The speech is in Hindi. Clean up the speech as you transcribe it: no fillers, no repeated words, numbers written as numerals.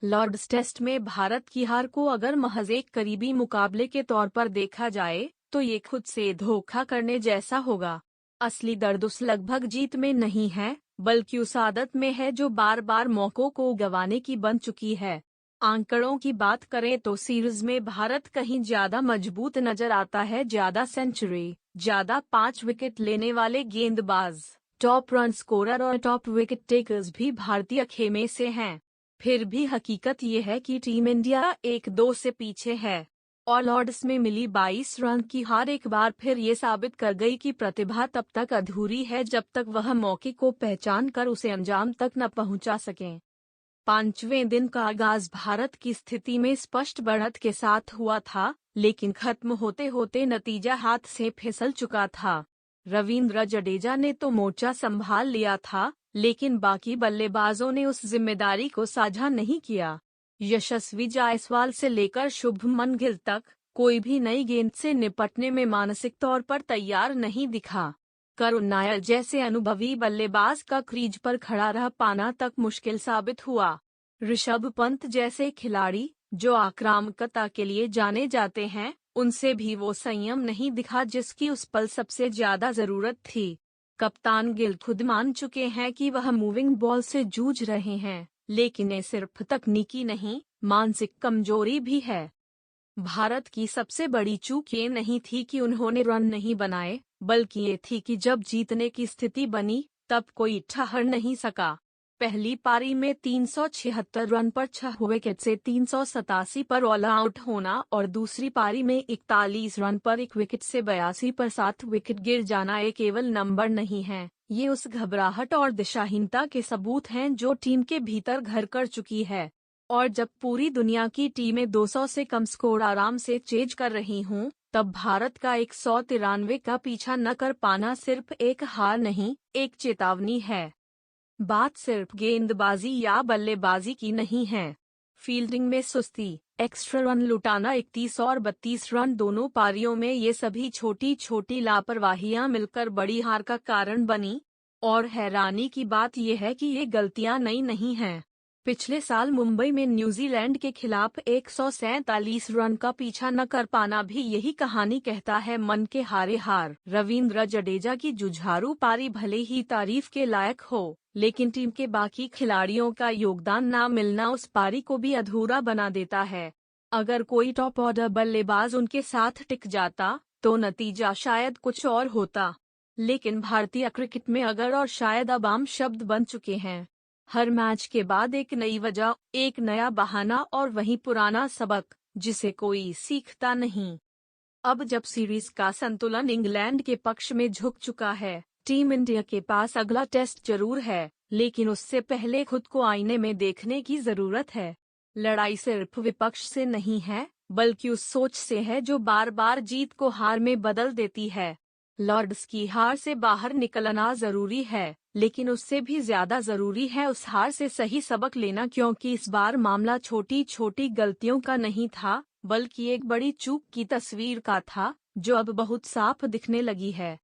लॉर्ड्स टेस्ट में भारत की हार को अगर महज एक करीबी मुकाबले के तौर पर देखा जाए तो ये खुद से धोखा करने जैसा होगा। असली दर्द उस लगभग जीत में नहीं है, बल्कि उस आदत में है जो बार बार मौकों को गंवाने की बन चुकी है। आंकड़ों की बात करें तो सीरीज में भारत कहीं ज्यादा मजबूत नजर आता है। ज्यादा सेंचुरी, ज्यादा 5 विकेट लेने वाले गेंदबाज, टॉप रन स्कोरर और टॉप विकेट टेकर्स भी भारतीय खेमे से हैं। फिर भी हकीकत ये है कि टीम इंडिया 1-2 से पीछे है और लॉर्ड्स में मिली 22 रन की हार एक बार फिर ये साबित कर गई कि प्रतिभा तब तक अधूरी है जब तक वह मौके को पहचान कर उसे अंजाम तक न पहुंचा सकें। 5वें दिन का आगाज भारत की स्थिति में स्पष्ट बढ़त के साथ हुआ था, लेकिन खत्म होते होते नतीजा हाथ से फिसल चुका था। रवींद्र जडेजा ने तो मोर्चा संभाल लिया था, लेकिन बाकी बल्लेबाजों ने उस जिम्मेदारी को साझा नहीं किया। यशस्वी जायसवाल से लेकर शुभमन गिल तक कोई भी नई गेंद से निपटने में मानसिक तौर पर तैयार नहीं दिखा। करुण नायर जैसे अनुभवी बल्लेबाज का क्रीज पर खड़ा रह पाना तक मुश्किल साबित हुआ। ऋषभ पंत जैसे खिलाड़ी जो आक्रामकता के लिए जाने जाते हैं, उनसे भी वो संयम नहीं दिखा जिसकी उस पल सबसे ज्यादा जरूरत थी। कप्तान गिल खुद मान चुके हैं कि वह मूविंग बॉल से जूझ रहे हैं, लेकिन ये सिर्फ तकनीकी नहीं, मानसिक कमजोरी भी है। भारत की सबसे बड़ी चूक ये नहीं थी कि उन्होंने रन नहीं बनाए, बल्कि ये थी कि जब जीतने की स्थिति बनी तब कोई ठहर नहीं सका। पहली पारी में 376 रन पर 6 विकेट से 387 पर ऑल आउट होना और दूसरी पारी में 41 रन पर 1 विकेट से 82 पर 7 विकेट गिर जाना एक केवल नंबर नहीं है, ये उस घबराहट और दिशाहीनता के सबूत हैं जो टीम के भीतर घर कर चुकी है। और जब पूरी दुनिया की टीमें 200 से कम स्कोर आराम से चेज कर रही हों, तब भारत का 193 का पीछा न कर पाना सिर्फ एक हार नहीं, एक चेतावनी है। बात सिर्फ गेंदबाजी या बल्लेबाजी की नहीं है। फील्डिंग में सुस्ती, एक्स्ट्रा रन लुटाना, 31 और 32 रन दोनों पारियों में, ये सभी छोटी छोटी लापरवाहियां मिलकर बड़ी हार का कारण बनी। और हैरानी की बात यह है कि ये गलतियां नई नहीं हैं। पिछले साल मुंबई में न्यूजीलैंड के खिलाफ 147 रन का पीछा न कर पाना भी यही कहानी कहता है। मन के हारे हार। रवींद्र जडेजा की जुझारू पारी भले ही तारीफ के लायक हो, लेकिन टीम के बाकी खिलाड़ियों का योगदान ना मिलना उस पारी को भी अधूरा बना देता है। अगर कोई टॉप ऑर्डर बल्लेबाज उनके साथ टिक जाता तो नतीजा शायद कुछ और होता, लेकिन भारतीय क्रिकेट में अगर और शायद अब आम शब्द बन चुके हैं। हर मैच के बाद एक नई वजह, एक नया बहाना और वही पुराना सबक जिसे कोई सीखता नहीं। अब जब सीरीज का संतुलन इंग्लैंड के पक्ष में झुक चुका है, टीम इंडिया के पास अगला टेस्ट जरूर है, लेकिन उससे पहले खुद को आईने में देखने की जरूरत है। लड़ाई सिर्फ विपक्ष से नहीं है, बल्कि उस सोच से है जो बार बार जीत को हार में बदल देती है। लॉर्ड्स की हार से बाहर निकलना जरूरी है, लेकिन उससे भी ज्यादा जरूरी है उस हार से सही सबक लेना, क्योंकि इस बार मामला छोटी छोटी गलतियों का नहीं था, बल्कि एक बड़ी चूक की तस्वीर का था, जो अब बहुत साफ दिखने लगी है।